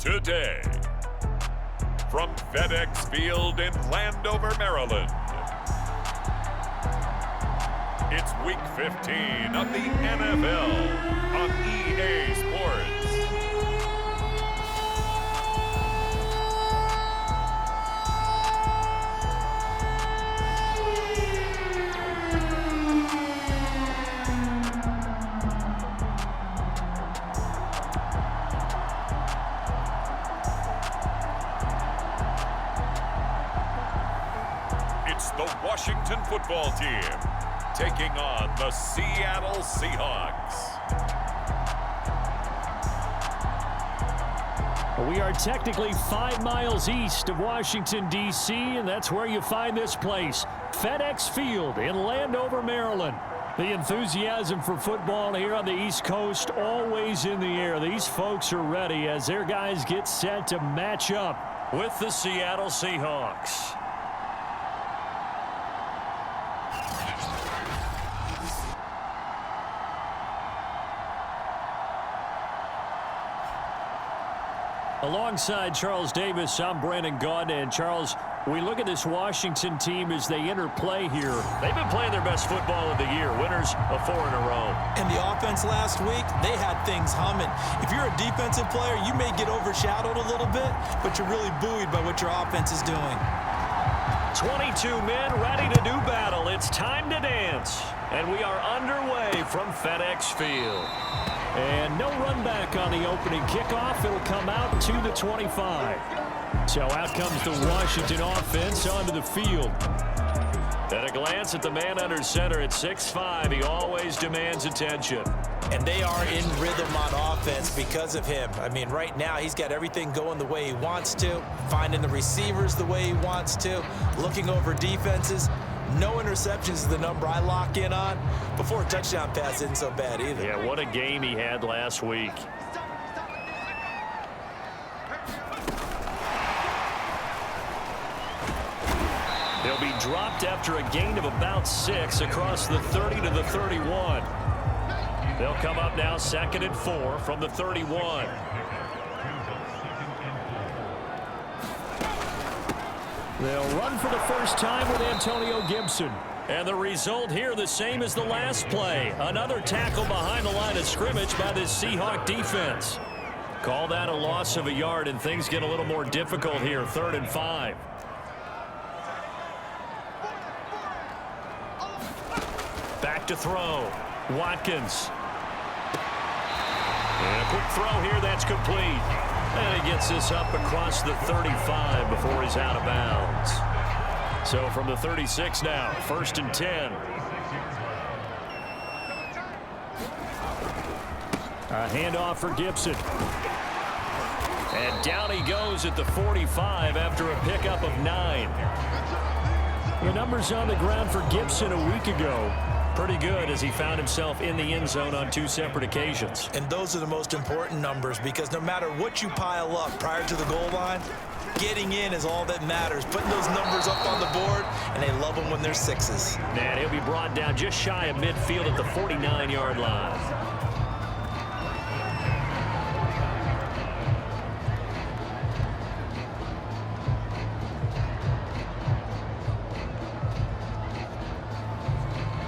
today. From FedEx Field in Landover, Maryland, it's week 15 of the NFL on EA Sports. The Washington football team taking on the Seattle Seahawks. We are technically 5 miles east of Washington, D.C., and that's where you find this place, FedEx Field in Landover, Maryland. The enthusiasm for football here on the East Coast always in the air. These folks are ready as their guys get set to match up with the Seattle Seahawks. Alongside Charles Davis, I'm Brandon Gaudin. And Charles, we look at this Washington team as they interplay here. They've been playing their best football of the year, winners of 4 in a row. And the offense last week, they had things humming. If you're a defensive player, you may get overshadowed a little bit, but you're really buoyed by what your offense is doing. 22 men ready to do battle. It's time to dance. And we are underway from FedEx Field. And no run back on the opening kickoff. It'll come out to the 25. So out comes the Washington offense onto the field. At a glance at the man under center at 6'5", he always demands attention. And they are in rhythm on offense because of him. I mean, right now he's got everything going the way he wants to, finding the receivers the way he wants to, looking over defenses. No interceptions is the number I lock in on. Before a touchdown pass isn't so bad either. Yeah, what a game he had last week. He'll be dropped after a gain of about 6 across the 30 to the 31. They'll come up now 2nd and 4 from the 31. They'll run for the first time with Antonio Gibson. And the result here the same as the last play. Another tackle behind the line of scrimmage by this Seahawk defense. Call that a loss of a yard, and things get a little more difficult here. 3rd and 5. Back to throw. Watkins. And a quick throw here that's complete. And he gets this up across the 35 before he's out of bounds. So from the 36 now, 1st and 10. A handoff for Gibson. And down he goes at the 45 after a pickup of 9. The numbers on the ground for Gibson a week ago. Pretty good as he found himself in the end zone on 2 separate occasions. And those are the most important numbers because no matter what you pile up prior to the goal line, getting in is all that matters. Putting those numbers up on the board, and they love them when they're 6s. And he'll be brought down just shy of midfield at the 49-yard line.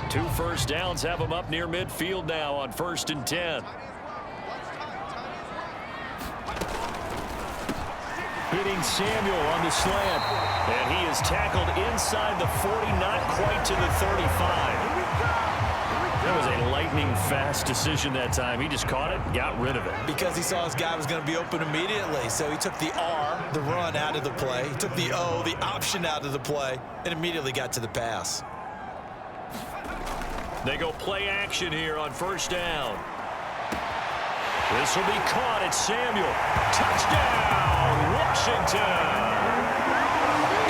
Two first downs have him up near midfield now on 1st and 10. Hitting Samuel on the slant. And he is tackled inside the 40, not quite to the 35. That was a lightning-fast decision that time. He just caught it, got rid of it. Because he saw his guy was going to be open immediately. So he took the R, the run, out of the play. He took the O, the option, out of the play, and immediately got to the pass. They go play action here on 1st down. This will be caught at Samuel. Touchdown, Washington.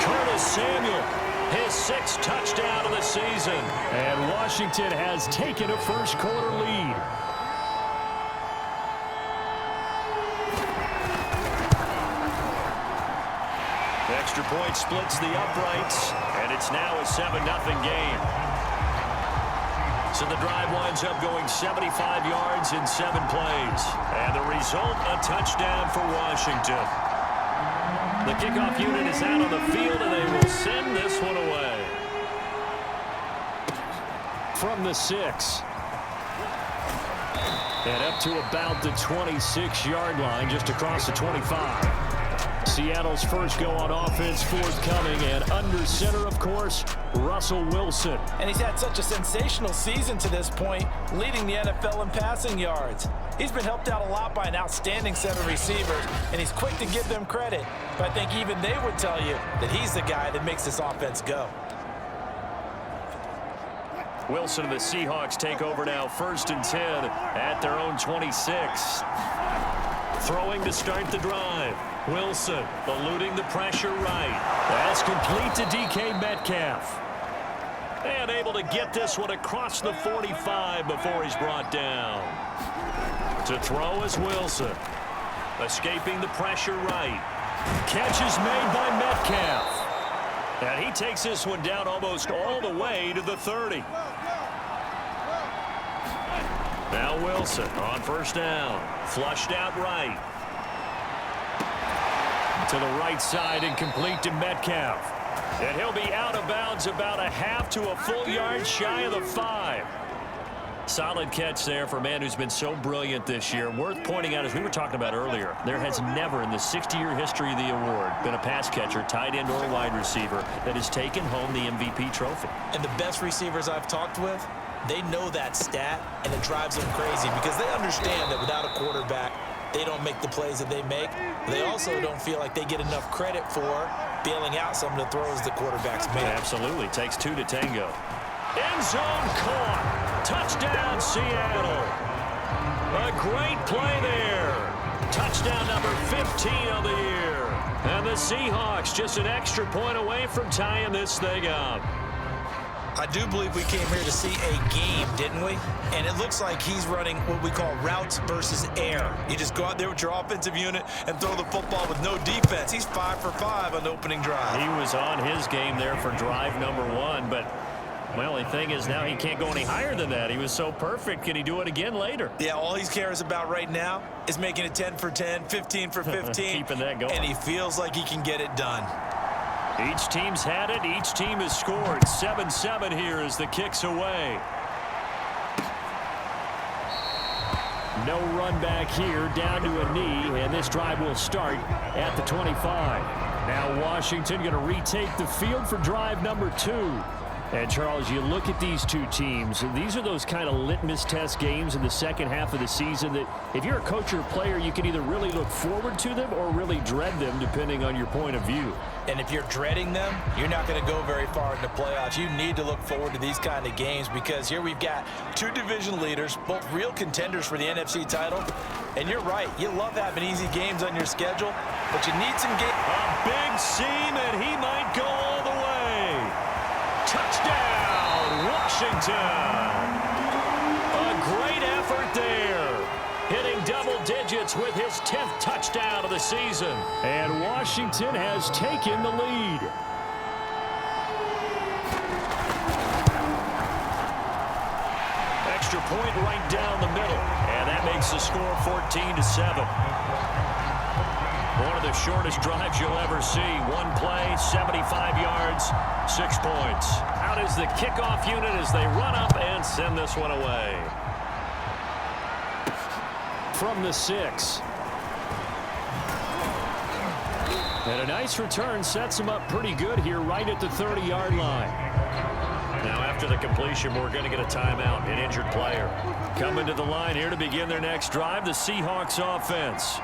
Curtis Samuel, his 6th touchdown of the season. And Washington has taken a first-quarter lead. Extra point splits the uprights, and it's now a 7-0 game. So the drive winds up going 75 yards in 7 plays. And the result, a touchdown for Washington. The kickoff unit is out on the field, and they will send this one away. From the 6. And up to about the 26-yard line, just across the 25. Seattle's first go on offense forthcoming, and under center, of course, Russell Wilson. And he's had such a sensational season to this point, leading the NFL in passing yards. He's been helped out a lot by an outstanding set of receivers, and he's quick to give them credit. But I think even they would tell you that he's the guy that makes this offense go. Wilson and the Seahawks take over now, 1st and 10 at their own 26. Throwing to start the drive. Wilson eluding the pressure right. That's complete to DK Metcalf. And able to get this one across the 45 before he's brought down. To throw is Wilson. Escaping the pressure right. Catch is made by Metcalf. And he takes this one down almost all the way to the 30. Now Wilson on 1st down. Flushed out right. To the right side and complete to Metcalf. And he'll be out of bounds about a half to a full yard shy of the 5. Solid catch there for a man who's been so brilliant this year. Worth pointing out, as we were talking about earlier, there has never in the 60-year history of the award been a pass catcher, tight end, or wide receiver that has taken home the MVP trophy. And the best receivers I've talked with, they know that stat, and it drives them crazy because they understand that without a quarterback, they don't make the plays that they make. They also don't feel like they get enough credit for bailing out some of the throws the quarterbacks make. Absolutely. Takes 2 to tango. End zone caught. Touchdown, Seattle. A great play there. Touchdown number 15 of the year. And the Seahawks just an extra point away from tying this thing up. I do believe we came here to see a game, didn't we? And it looks like he's running what we call routes versus air. You just go out there with your offensive unit and throw the football with no defense. He's 5 for 5 on the opening drive. He was on his game there for drive number 1, but well, the thing is now he can't go any higher than that. He was so perfect. Can he do it again later? Yeah, all he cares about right now is making it 10 for 10, 15 for 15. Keeping that going. And he feels like he can get it done. Each team's had it. Each team has scored. 7-7 here as the kick's away. No run back here, down to a knee, and this drive will start at the 25. Now Washington going to retake the field for drive number 2. And, Charles, you look at these two teams, these are those kind of litmus test games in the second half of the season that if you're a coach or a player, you can either really look forward to them or really dread them, depending on your point of view. And if you're dreading them, you're not going to go very far in the playoffs. You need to look forward to these kind of games because here we've got 2 division leaders, both real contenders for the NFC title. And you're right, you love having easy games on your schedule, but you need some games. A big seam, and he might go all the way. Touchdown, Washington. A great effort there. Hitting double digits with his 10th touchdown of the season. And Washington has taken the lead. Extra point right down the middle. And that makes the score 14-7. One of the shortest drives you'll ever see. One play, 75 yards, 6 points. Out is the kickoff unit as they run up and send this one away. From the 6. And a nice return sets them up pretty good here right at the 30-yard line. Now after the completion, we're going to get a timeout, an injured player. Coming to the line here to begin their next drive, the Seahawks offense.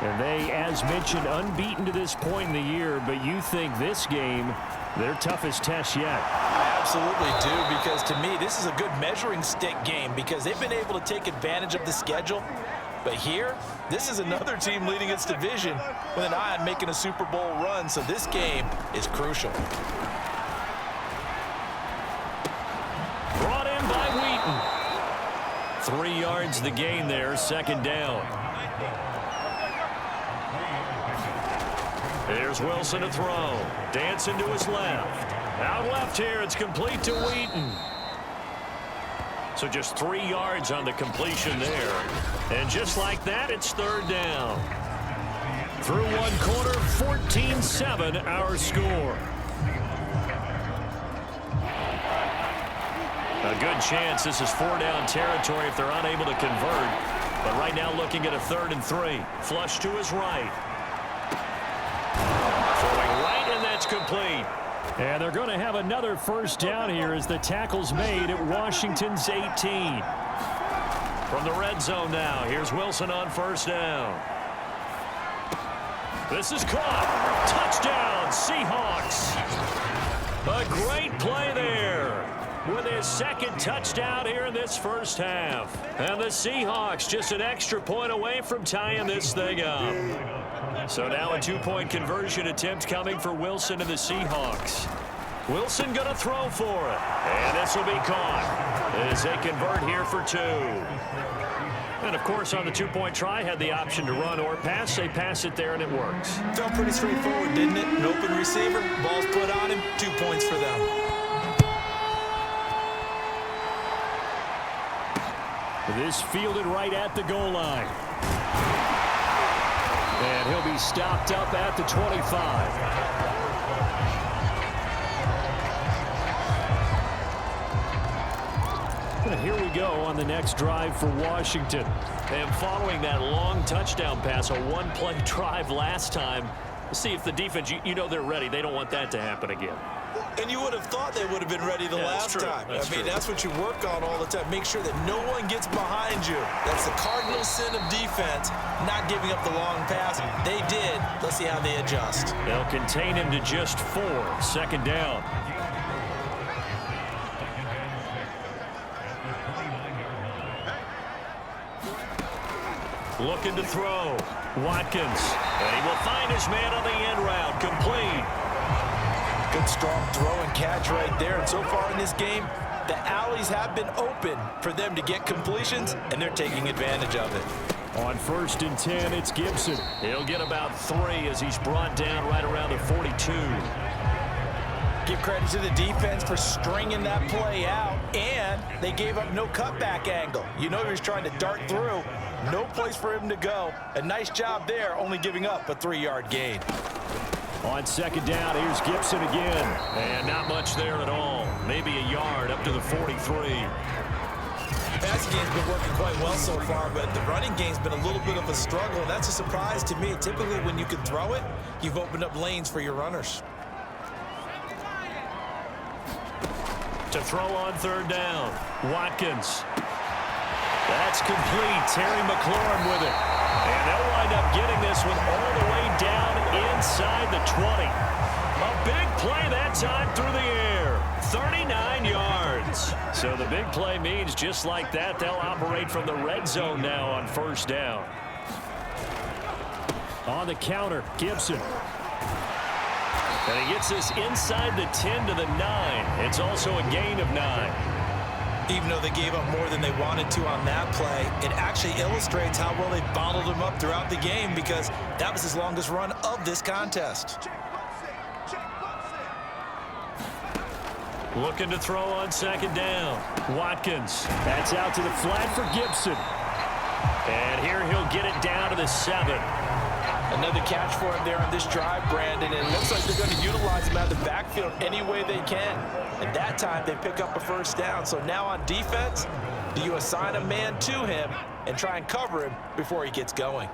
And they, as mentioned, unbeaten to this point in the year, but you think this game, their toughest test yet. I absolutely do, because to me, this is a good measuring stick game because they've been able to take advantage of the schedule. But here, this is another team leading its division with an eye on making a Super Bowl run, so this game is crucial. Brought in by Wheaton. 3 yards the gain there, 2nd down. Here's Wilson to throw. Dancing to his left. Out left here, it's complete to Wheaton. So just 3 yards on the completion there. And just like that, it's third down. Through one quarter, 14-7 our score. A good chance this is 4-down territory if they're unable to convert. But right now looking at a 3rd and 3. Flush to his right. Throwing right, and that's complete. And they're going to have another first down here as the tackle's made at Washington's 18. From the red zone now, here's Wilson on first down. This is caught. Touchdown, Seahawks. A great play there with his second touchdown here in this first half. And the Seahawks just an extra point away from tying this thing up. So now a 2-point conversion attempt coming for Wilson and the Seahawks. Wilson going to throw for it. And this will be caught as they convert here for 2. And, of course, on the 2-point try, had the option to run or pass. They pass it there, and it works. Felt pretty straightforward, didn't it? An open receiver, ball's put on him, 2 points for them. This fielded right at the goal line. And he'll be stopped up at the 25. And here we go on the next drive for Washington. And following that long touchdown pass, a 1-play drive last time, see if the defense, you know they're ready. They don't want that to happen again. And you would have thought they would have been ready the last time. That's what you work on all the time. Make sure that no one gets behind you. That's the cardinal sin of defense, not giving up the long pass. They did. Let's see how they adjust. They'll contain him to just 4. Second down. Looking to throw. Watkins. And he will find his man on the end route. Complete. Good strong throw and catch right there. And so far in this game, the alleys have been open for them to get completions, and they're taking advantage of it. On 1st and 10, it's Gibson. He'll get about 3 as he's brought down right around the 42. Give credit to the defense for stringing that play out, and they gave up no cutback angle. You know he was trying to dart through. No place for him to go. A nice job there, only giving up a 3-yard gain. On 2nd down, here's Gibson again. And not much there at all. Maybe a yard up to the 43. Passing game's been working quite well so far, but the running game's been a little bit of a struggle. And that's a surprise to me. Typically, when you can throw it, you've opened up lanes for your runners. To throw on 3rd down, Watkins. That's complete. Terry McLaurin with it. And they'll wind up getting this one all the way down inside the 20. A big play that time through the air. 39 yards. So the big play means just like that, they'll operate from the red zone now on 1st down. On the counter, Gibson. And he gets this inside the 10 to the 9. It's also a gain of 9. Even though they gave up more than they wanted to on that play, it actually illustrates how well they bottled him up throughout the game, because that was his longest run of this contest. Looking to throw on 2nd down. Watkins. That's out to the flat for Gibson. And here he'll get it down to the 7. Another catch for him there on this drive, Brandon, and it looks like they're going to utilize him out of the backfield any way they can. And that time they pick up a 1st down. So now on defense, do you assign a man to him and try and cover him before he gets going?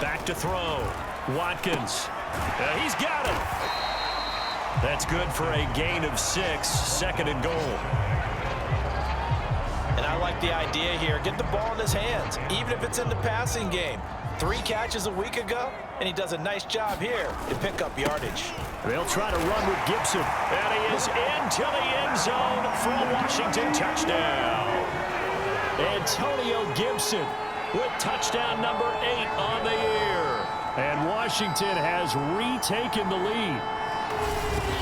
Back to throw. Watkins. He's got him. That's good for a gain of 6. 2nd and goal. And I like the idea here. Get the ball in his hands, even if it's in the passing game. 3 catches a week ago, and he does a nice job here to pick up yardage. They'll try to run with Gibson. And he is into the end zone for a Washington touchdown. Antonio Gibson with touchdown number 8 on the year. And Washington has retaken the lead.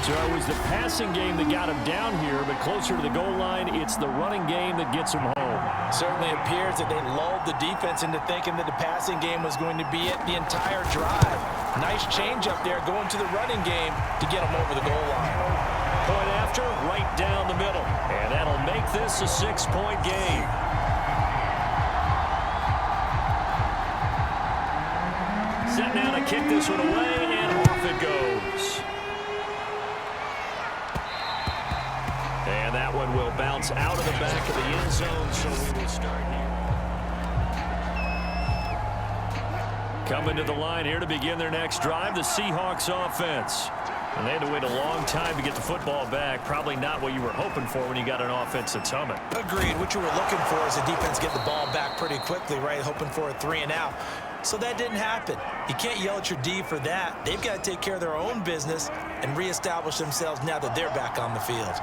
So it was the passing game that got him down here, but closer to the goal line, it's the running game that gets him home. Certainly appears that they lulled the defense into thinking that the passing game was going to be it the entire drive. Nice change up there going to the running game to get him over the goal line. point after, right down the middle. And that'll make this a 6-point game. Set now to kick this one away, and off it goes. And that one will bounce out of the back of the end zone, so we will start here. Coming to the line here to begin their next drive, the Seahawks offense. And they had to wait a long time to get the football back. Probably not what you were hoping for when you got an offense that's humming. Agreed. What you were looking for is the defense get the ball back pretty quickly, right? Hoping for a 3-and-out. So that didn't happen. You can't yell at your D for that. They've got to take care of their own business and reestablish themselves now that they're back on the field.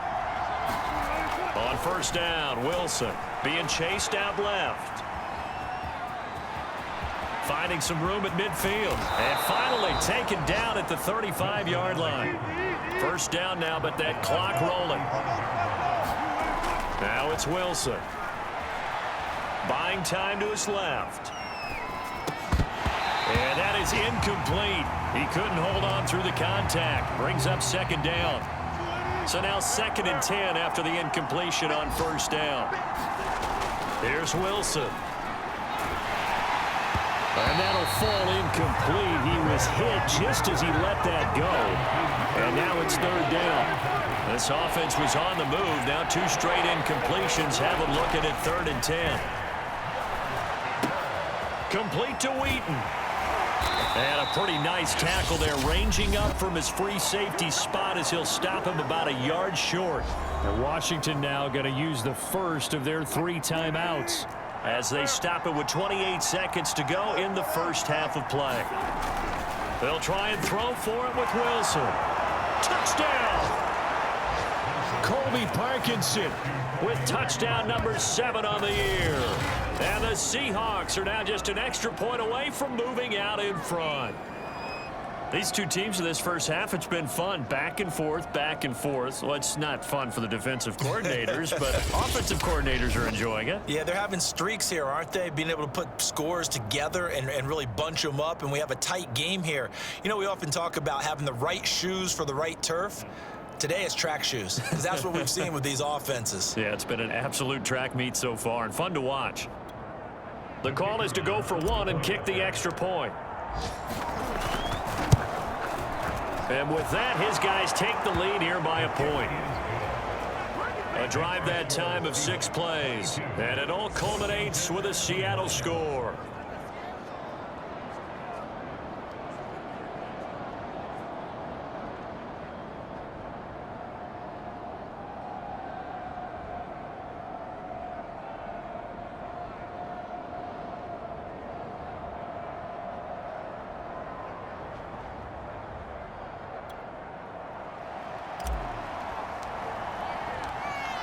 On first down, Wilson being chased out left. Finding some room at midfield. And finally taken down at the 35-yard line. First down now, but that clock rolling. Now it's Wilson. Buying time to his left. And that is incomplete. He couldn't hold on through the contact. Brings up second down. So now 2nd and 10 after the incompletion on first down. Here's Wilson. And that'll fall incomplete. He was hit just as he let that go. And now it's 3rd down. This offense was on the move. Now 2 straight incompletions. Have them looking at 3rd and 10. Complete to Wheaton. And a pretty nice tackle there, ranging up from his free safety spot as he'll stop him about a yard short. And Washington now going to use the first of their 3 timeouts as they stop it with 28 seconds to go in the first half of play. They'll try and throw for it with Wilson. Touchdown! Colby Parkinson with touchdown number 7 on the year. And the Seahawks are now just an extra point away from moving out in front. These two teams in this first half, it's been fun. Back and forth, back and forth. Well, it's not fun for the defensive coordinators, but offensive coordinators are enjoying it. Yeah, they're having streaks here, aren't they? Being able to put scores together and really bunch them up, and we have a tight game here. You know, we often talk about having the right shoes for the right turf. Today it's track shoes, because that's what we've seen with these offenses. Yeah, it's been an absolute track meet so far, and fun to watch. The call is to go for 1 and kick the extra point. And with that, his guys take the lead here by a point. A drive that time of 6 plays. And it all culminates with a Seattle score.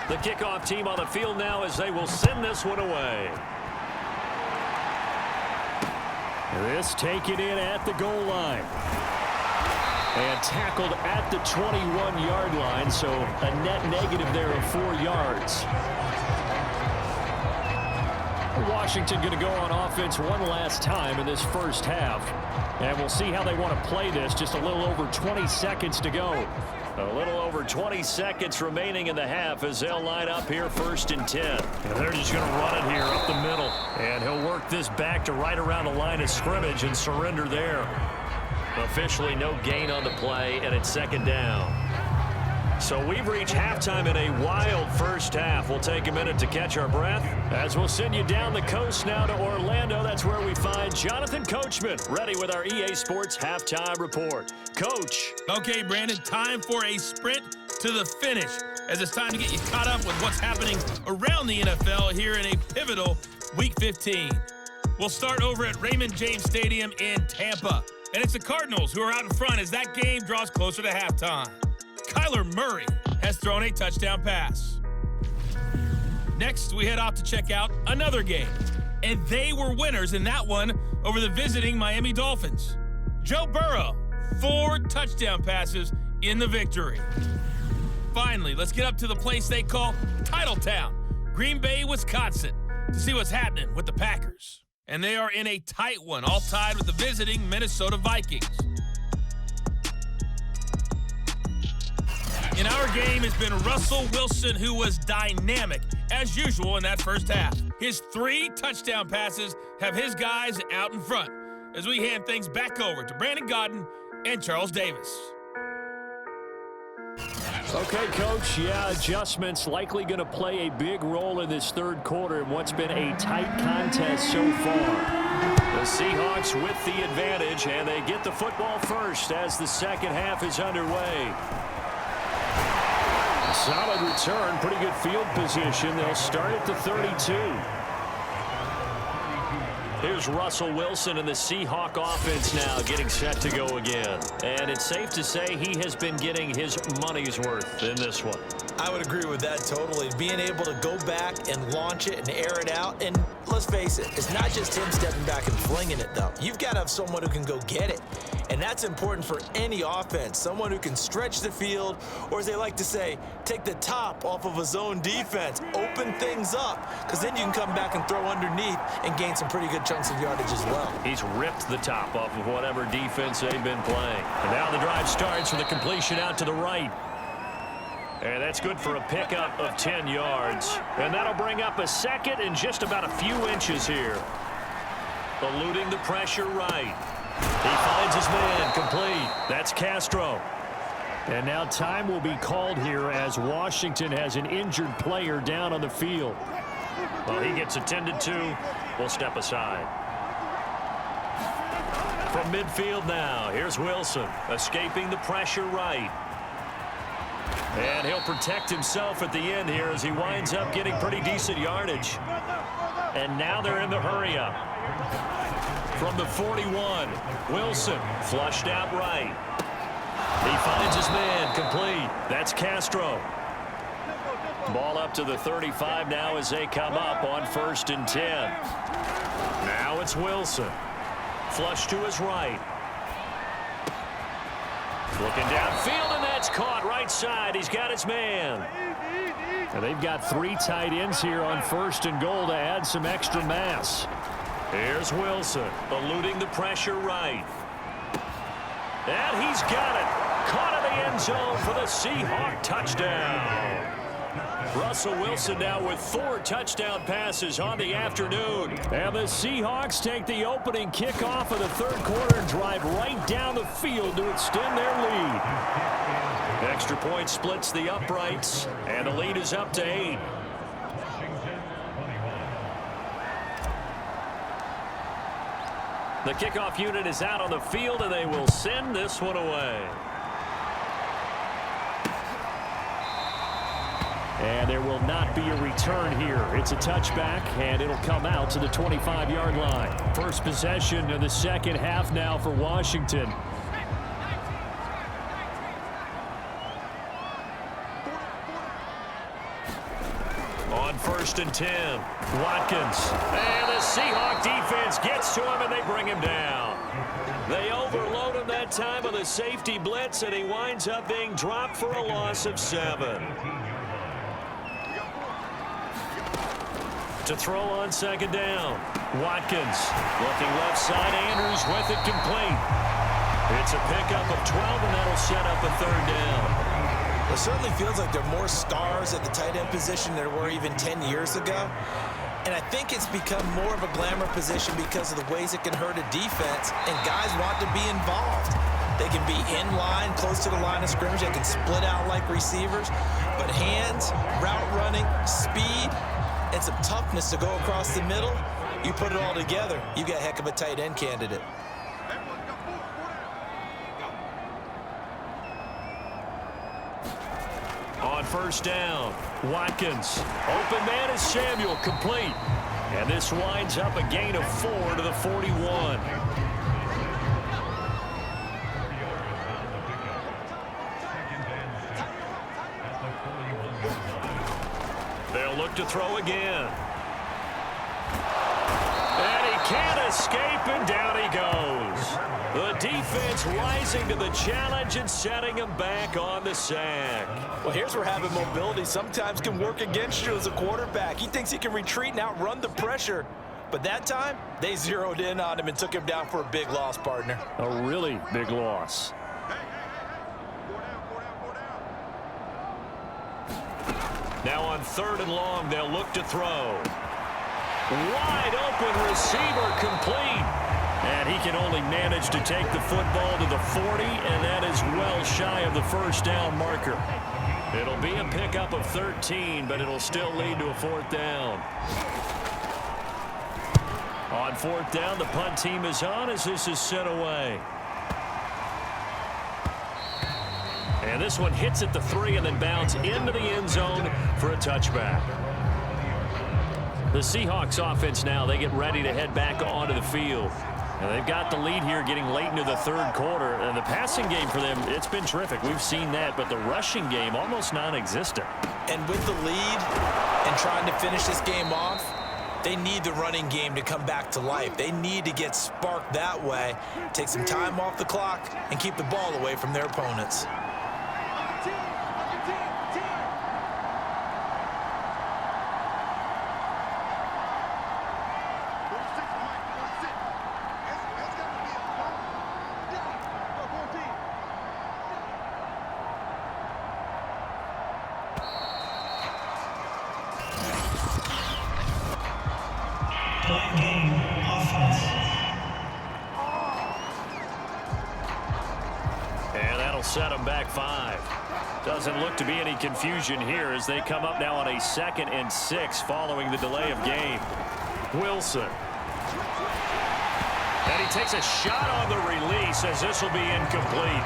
The kickoff team on the field now as they will send this one away. This taken in at the goal line. And tackled at the 21-yard line, so a net negative there of 4 yards. Washington going to go on offense one last time in this first half. And we'll see how they want to play this. Just a little over 20 seconds to go. A little over 20 seconds remaining in the half as they'll line up here 1st and 10. And they're just going to run it here up the middle. And he'll work this back to right around the line of scrimmage and surrender there. Officially no gain on the play, and it's 2nd down. So we've reached halftime in a wild first half. We'll take a minute to catch our breath as we'll send you down the coast now to Orlando. That's where we find Jonathan Coachman, ready with our EA Sports Halftime Report. Coach. Okay, Brandon, time for a sprint to the finish, as it's time to get you caught up with what's happening around the NFL here in a pivotal Week 15. We'll start over at Raymond James Stadium in Tampa, and it's the Cardinals who are out in front as that game draws closer to halftime. Kyler Murray has thrown a touchdown pass. Next, we head off to check out another game, and they were winners in that one over the visiting Miami Dolphins. Joe Burrow, 4 touchdown passes in the victory. Finally, let's get up to the place they call Titletown, Green Bay, Wisconsin, to see what's happening with the Packers. And they are in a tight one, all tied with the visiting Minnesota Vikings. In our game has been Russell Wilson, who was dynamic, as usual, in that first half. His 3 touchdown passes have his guys out in front as we hand things back over to Brandon Godden and Charles Davis. Okay, Coach, yeah, adjustments likely going to play a big role in this third quarter in what's been a tight contest so far. The Seahawks with the advantage, and they get the football first as the second half is underway. Solid return, pretty good field position. They'll start at the 32. Here's Russell Wilson and the Seahawk offense now getting set to go again. And it's safe to say he has been getting his money's worth in this one. I would agree with that totally. Being able to go back and launch it and air it out. And let's face it, it's not just him stepping back and flinging it, though. You've got to have someone who can go get it. And that's important for any offense. Someone who can stretch the field, or as they like to say, take the top off of a zone defense. Open things up, because then you can come back and throw underneath and gain some pretty good chunks of yardage as well. He's ripped the top off of whatever defense they've been playing. And now the drive starts with a completion out to the right. And that's good for a pickup of 10 yards. And that'll bring up a second and just about a few inches here. Eluding the pressure right. He finds his man complete. That's Castro. And now time will be called here as Washington has an injured player down on the field. Well, he gets attended to. We'll step aside. From midfield now, here's Wilson escaping the pressure right. And he'll protect himself at the end here as he winds up getting pretty decent yardage. And now they're in the hurry up. From the 41, Wilson flushed out right. He finds his man complete. That's Castro. Ball up to the 35 now as they come up on 1st and 10. Now it's Wilson. Flush to his right. Looking downfield, and that's caught right side. He's got his man. And they've got 3 tight ends here on 1st and goal to add some extra mass. Here's Wilson, eluding the pressure right. And he's got it. Caught in the end zone for the Seahawk touchdown. Russell Wilson now with 4 touchdown passes on the afternoon. And the Seahawks take the opening kickoff of the third quarter and drive right down the field to extend their lead. Extra point splits the uprights, and the lead is up to 8. The kickoff unit is out on the field, and they will send this one away. And there will not be a return here. It's a touchback, and it'll come out to the 25-yard line. First possession of the second half now for Washington. On 1st and 10, Watkins. And the Seahawk defense gets to him, and they bring him down. They overload him that time with a safety blitz, and he winds up being dropped for a loss of 7. To throw on second down, Watkins looking left side. Andrews with it complete. It's a pickup of 12, and that'll set up a 3rd down. It certainly feels like there are more stars at the tight end position than there were even 10 years ago. And I think it's become more of a glamour position because of the ways it can hurt a defense, and guys want to be involved. They can be in line, close to the line of scrimmage. They can split out like receivers. But hands, route running, speed, and some toughness to go across the middle, you put it all together, you got a heck of a tight end candidate. On 1st down, Watkins. Open man is Samuel, complete. And this winds up a gain of 4 to the 41. They'll look to throw again. And he can't escape, and down he goes. The defense rising to the challenge and setting him back on the sack. Well, here's where having mobility sometimes can work against you as a quarterback. He thinks he can retreat and outrun the pressure. But that time, they zeroed in on him and took him down for a big loss, partner. A really big loss. Now on 3rd and long, they'll look to throw. Wide open receiver, complete. And he can only manage to take the football to the 40, and that is well shy of the first down marker. It'll be a pickup of 13, but it'll still lead to a 4th down. On 4th down, the punt team is on as this is sent away. And this one hits at the 3 and then bounds into the end zone for a touchback. The Seahawks offense now, they get ready to head back onto the field. And they've got the lead here getting late into the 3rd quarter. And the passing game for them, it's been terrific. We've seen that, but the rushing game almost non-existent. And with the lead and trying to finish this game off, they need the running game to come back to life. They need to get sparked that way, take some time off the clock, and keep the ball away from their opponents. And that'll set them back 5. Doesn't look to be any confusion here as they come up now on a 2nd and 6 following the delay of game. Wilson. And he takes a shot on the release as this will be incomplete.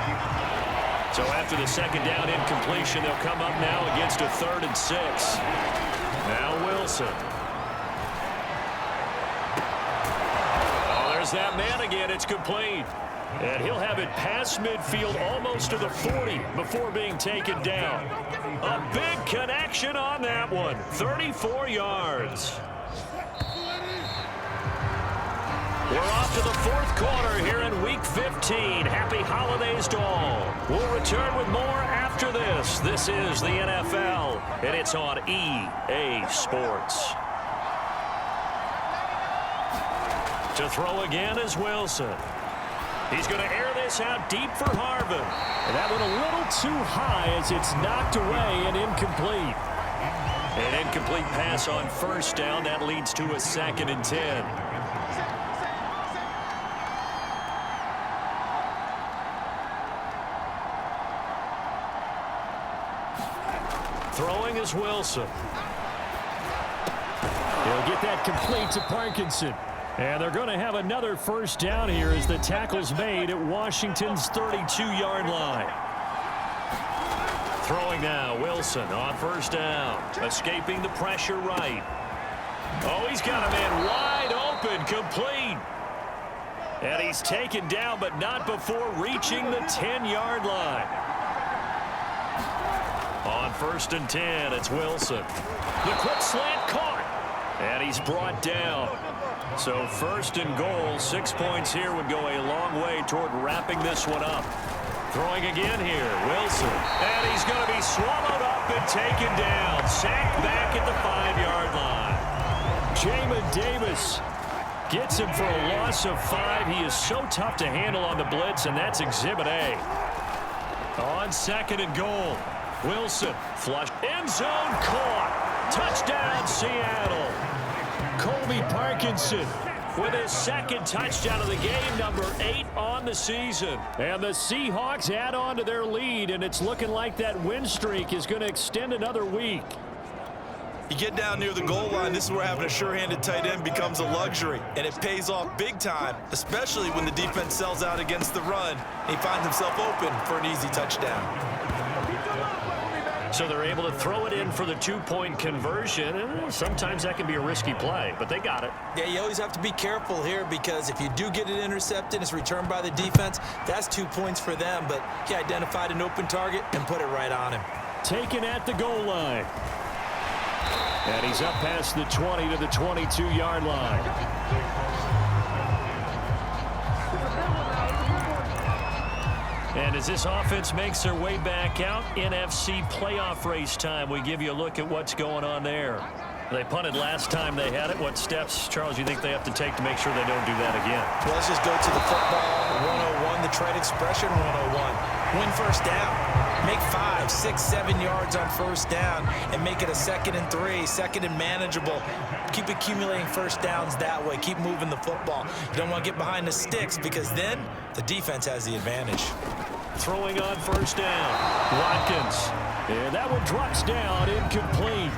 So after the 2nd down incompletion, they'll come up now against a 3rd and 6. Now Wilson. Oh, there's that man again. It's complete. And he'll have it past midfield almost to the 40 before being taken down. A big connection on that one. 34 yards. We're off to the 4th quarter here in Week 15. Happy holidays to all. We'll return with more after this. This is the NFL, and it's on EA Sports. To throw again is Wilson. He's going to air this out deep for Harvin. And that one a little too high as it's knocked away and incomplete. An incomplete pass on 1st down. That leads to a 2nd and 10. Throwing is Wilson. He'll get that complete to Parkinson. And they're going to have another 1st down here as the tackle's made at Washington's 32-yard line. Throwing now, Wilson on 1st down. Escaping the pressure right. Oh, he's got a man wide open, complete. And he's taken down, but not before reaching the 10-yard line. On 1st and 10, it's Wilson. The quick slant caught. And he's brought down. So 1st and goal, 6 points here would go a long way toward wrapping this one up. Throwing again here, Wilson. And he's going to be swallowed up and taken down. Sacked back at the 5-yard line. Jamin Davis gets him for a loss of 5. He is so tough to handle on the blitz, and that's Exhibit A. On 2nd and goal, Wilson. Flush. End zone caught. Touchdown, Seattle. Colby Parkinson with his 2nd touchdown of the game, number 8 on the season. And the Seahawks add on to their lead, and it's looking like that win streak is going to extend another week. You get down near the goal line, this is where having a sure-handed tight end becomes a luxury, and it pays off big time, especially when the defense sells out against the run. He finds himself open for an easy touchdown. So they're able to throw it in for the 2-point conversion. And sometimes that can be a risky play, but they got it. Yeah, you always have to be careful here because if you do get it intercepted, it's returned by the defense, that's 2 points for them. But he identified an open target and put it right on him. Taken at the goal line. And he's up past the 20 to the 22-yard line. And as this offense makes their way back out, NFC playoff race time, we give you a look at what's going on there. They punted last time they had it. What steps, Charles, you think they have to take to make sure they don't do that again? Well, let's just go to the football 101, the trade expression 101. Win 1st down. Make 5, 6, 7 yards on first down and make it a 2nd and 3, 2nd and manageable. Keep accumulating first downs that way. Keep moving the football. You don't want to get behind the sticks because then the defense has the advantage. Throwing on first down. Watkins. And that one drops down, incomplete.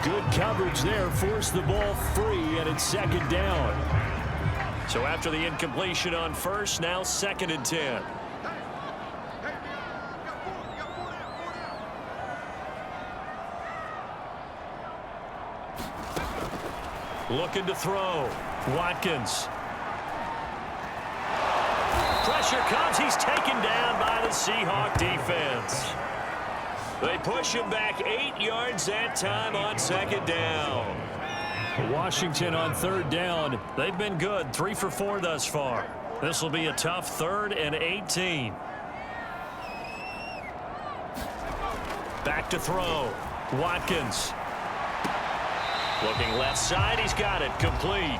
Good coverage there. Forced the ball free, and it's 2nd down. So after the incompletion on first, now 2nd and 10. Looking to throw. Watkins. Pressure comes. He's taken down by the Seahawks defense. They push him back 8 yards that time on 2nd down. Washington on 3rd down. They've been good. 3 for 4 thus far. This will be a tough 3rd and 18. Back to throw. Watkins. Looking left side. He's got it. Complete.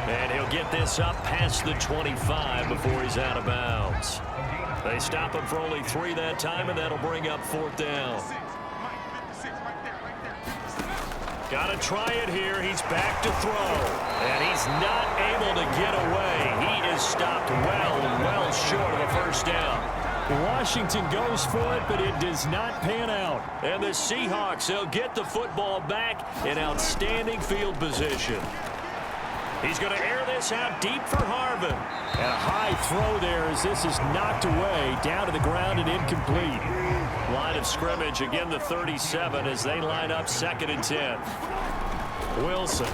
And he'll get this up past the 25 before he's out of bounds. They stop him for only 3 that time, and that'll bring up 4th down. Got to try it here. He's back to throw. And he's not able to get away. He is stopped well short of a first down. Washington goes for it, but it does not pan out. And the Seahawks, they'll get the football back in outstanding field position. He's going to air this out deep for Harvin. And a high throw there as this is knocked away, down to the ground and incomplete. Line of scrimmage, again the 37 as they line up 2nd and 10. Wilson.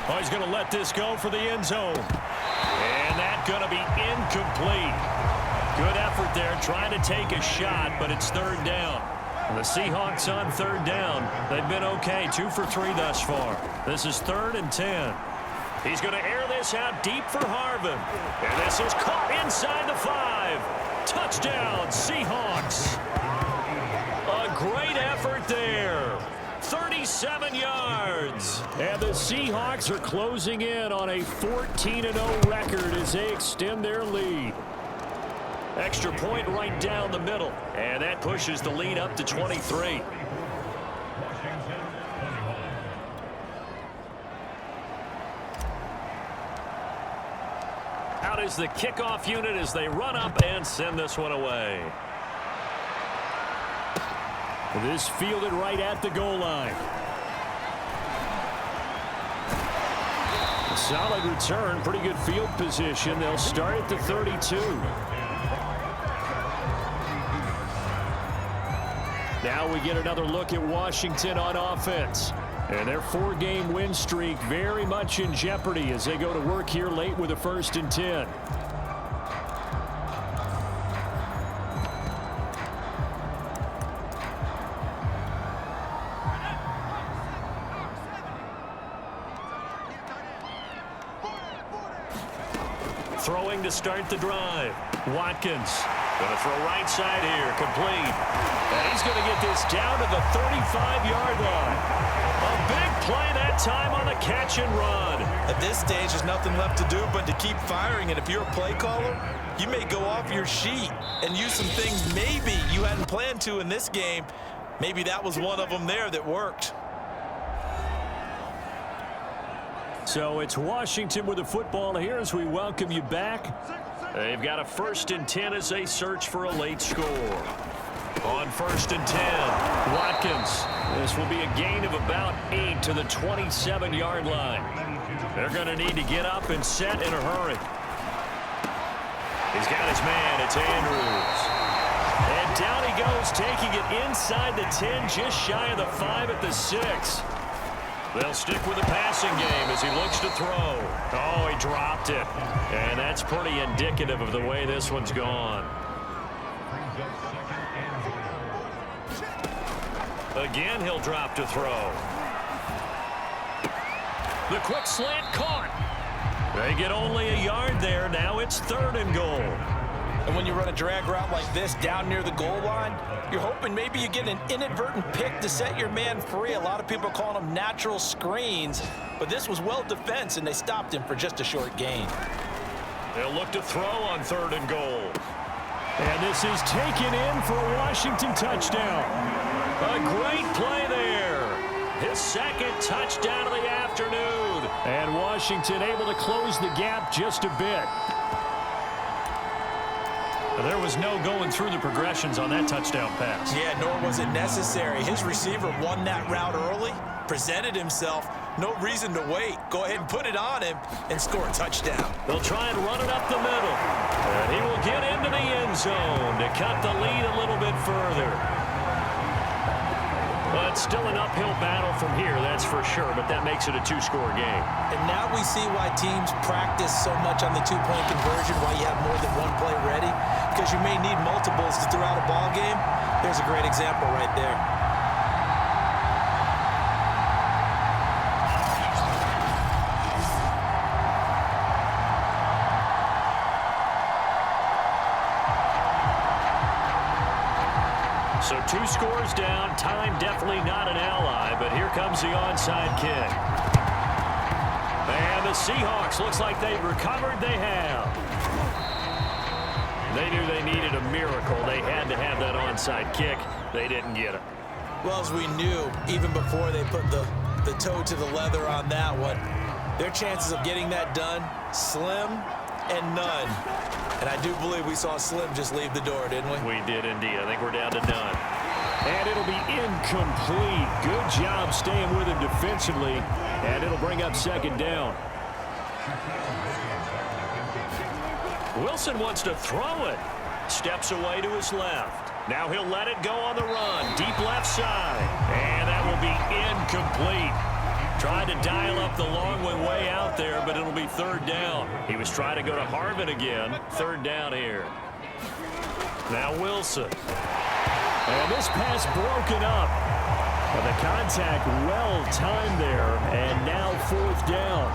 Oh, he's going to let this go for the end zone. And that's going to be incomplete. Good effort there, trying to take a shot, but it's 3rd down. The Seahawks on 3rd down. They've been okay, 2 for 3 thus far. This is 3rd and 10. He's going to air this out deep for Harvin. And this is caught inside the 5. Touchdown, Seahawks. A great effort there. 37 yards. And the Seahawks are closing in on a 14-0 record as they extend their lead. Extra point right down the middle. And that pushes the lead up to 23. Out is the kickoff unit as they run up and send this one away. This fielded right at the goal line. A solid return, pretty good field position. They'll start at the 32. Now we get another look at Washington on offense. And their 4-game win streak very much in jeopardy as they go to work here late with a 1st and 10. Throwing to start the drive. Watkins going to throw right side here, complete. And he's going to get this down to the 35-yard line. A big play that time on the catch and run. At this stage, there's nothing left to do but to keep firing. And if you're a play caller, you may go off your sheet and use some things maybe you hadn't planned to in this game. Maybe that was one of them there that worked. So it's Washington with the football here as we welcome you back. They've got a 1st and 10 as they search for a late score. On 1st and 10, Watkins. This will be a gain of about 8 to the 27-yard line. They're going to need to get up and set in a hurry. He's got his man. It's Andrews. And down he goes, taking it inside the 10, just shy of the 5 at the 6. They'll stick with the passing game as he looks to throw. Oh, he dropped it. And that's pretty indicative of the way this one's gone. Again, he'll drop to throw. The quick slant caught. They get only a yard there. Now it's 3rd and goal. And when you run a drag route like this down near the goal line, you're hoping maybe you get an inadvertent pick to set your man free. A lot of people call them natural screens, but this was well defense, and they stopped him for just a short gain. They'll look to throw on 3rd and goal. And this is taken in for a Washington touchdown. A great play there. His second touchdown of the afternoon. And Washington able to close the gap just a bit. There was no going through the progressions on that touchdown pass. Yeah, nor was it necessary. His receiver won that route early, presented himself. No reason to wait. Go ahead and put it on him and score a touchdown. They'll try and run it up the middle. And he will get into the end zone to cut the lead a little bit further. But still an uphill battle from here, that's for sure. But that makes it a two-score game. And now we see why teams practice so much on the two-point conversion, why you have more than one play ready. Because you may need multiples throughout a ball game. There's a great example right there. So 2 scores down. Time definitely not an ally, but here comes the onside kick. And the Seahawks, looks like they've recovered. They have. They knew they needed a miracle. They had to have that onside kick. They didn't get it. Well, as we knew, even before they put the toe to the leather on that one, their chances of getting that done, slim and none. And I do believe we saw Slim just leave the door, didn't we? We did indeed. I think we're down to none. And it'll be incomplete. Good job staying with him defensively. And it'll bring up second down. Wilson wants to throw it. Steps away to his left. Now he'll let it go on the run. Deep left side. And that will be incomplete. Tried to dial up the long way out there, but it'll be third down. He was trying to go to Harvin again. Third down here. Now Wilson. And this pass broken up. But the contact well timed there. And now fourth down.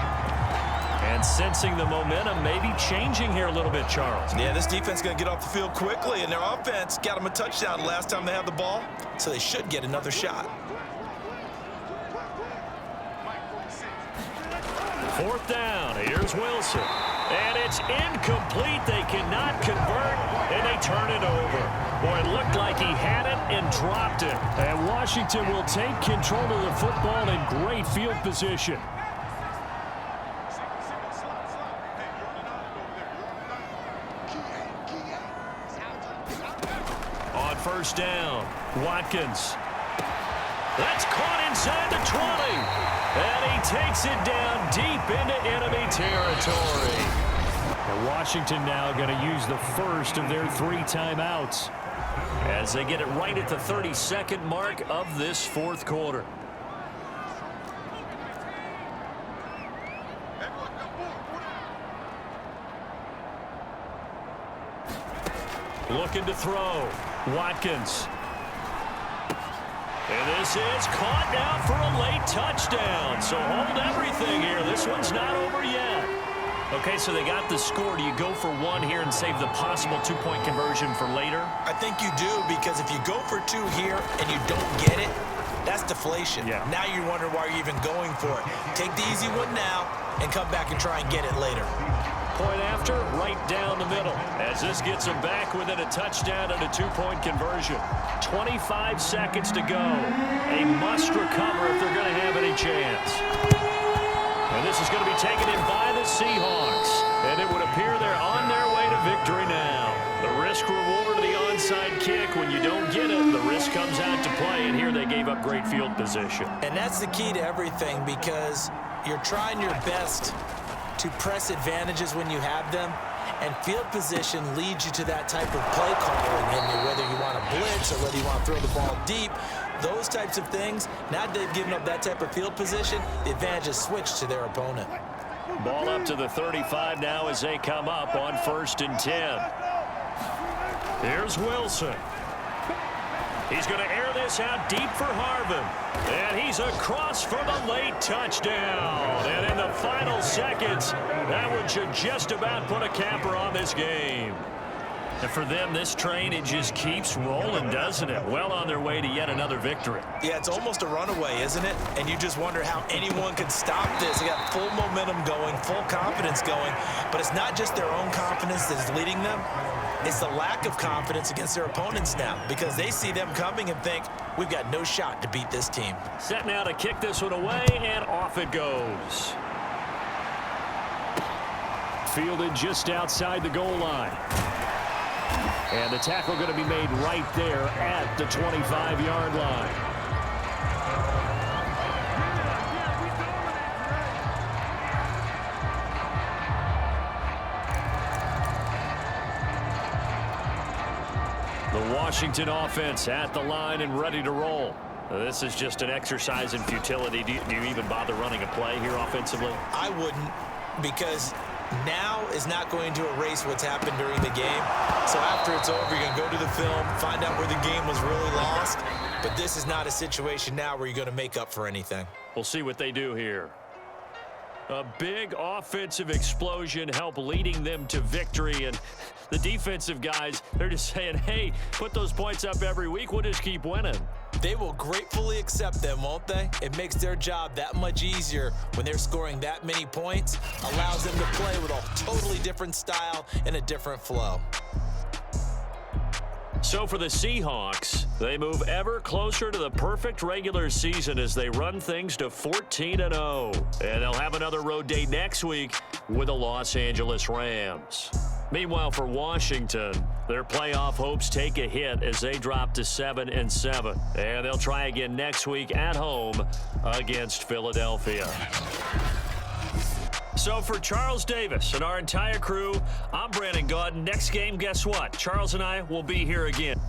And sensing the momentum maybe changing here a little bit, Charles. Yeah, this defense is going to get off the field quickly, and their offense got them a touchdown last time they had the ball, so they should get another shot. Fourth down. Here's Wilson. And it's incomplete. They cannot convert, and they turn it over. Boy, it looked like he had it and dropped it. And Washington will take control of the football in great field position. On first down, Watkins. That's caught inside the 20. And he takes it down deep into enemy territory. And Washington now going to use the first of their 3 timeouts as they get it right at the 32nd mark of this fourth quarter. Looking to throw. Watkins. And this is caught now for a late touchdown. So hold everything here. This one's not over yet. Okay, so they got the score. Do you go for 1 here and save the possible 2-point conversion for later? I think you do, because if you go for 2 here and you don't get it, that's deflation. Yeah. Now you wonder why you're even going for it. Take the easy one now and come back and try and get it later. Point after, right down the middle. As this gets them back within a touchdown and a 2-point conversion. 25 seconds to go. A must recover if they're going to have any chance. And this is going to be taken in by the Seahawks. And it would appear they're on their way to victory now. The risk reward of the onside kick. When you don't get it, the risk comes out to play. And here they gave up great field position. And that's the key to everything, because you're trying your best to press advantages when you have them, and field position leads you to that type of play calling. And whether you want to blitz or whether you want to throw the ball deep, those types of things, now they've given up that type of field position, the advantage is switched to their opponent. Ball up to the 35 now as they come up on 1st and 10. Here's Wilson. He's going to air this out deep for Harvin. And he's across for the late touchdown. And in the final seconds, that one should just about put a capper on this game. And for them, this train, it just keeps rolling, doesn't it? Well on their way to yet another victory. Yeah, it's almost a runaway, isn't it? And you just wonder how anyone could stop this. They got full momentum going, full confidence going. But it's not just their own confidence that is leading them. It's the lack of confidence against their opponents now because they see them coming and think, we've got no shot to beat this team. Set now to kick this one away, and off it goes. Fielded just outside the goal line. And the tackle going to be made right there at the 25-yard line. The Washington offense at the line and ready to roll. This is just an exercise in futility. Do you even bother running a play here offensively? I wouldn't, because now is not going to erase what's happened during the game. So after it's over, you're going to go to the film, find out where the game was really lost. But this is not a situation now where you're going to make up for anything. We'll see what they do here. A big offensive explosion helped leading them to victory. And the defensive guys, they're just saying, hey, put those points up every week. We'll just keep winning. They will gratefully accept them, won't they? It makes their job that much easier when they're scoring that many points. Allows them to play with a totally different style and a different flow. So for the Seahawks, they move ever closer to the perfect regular season as they run things to 14-0. And they'll have another road date next week with the Los Angeles Rams. Meanwhile, for Washington, their playoff hopes take a hit as they drop to 7-7. And they'll try again next week at home against Philadelphia. So for Charles Davis and our entire crew, I'm Brandon Gaudin. Next game, guess what? Charles and I will be here again.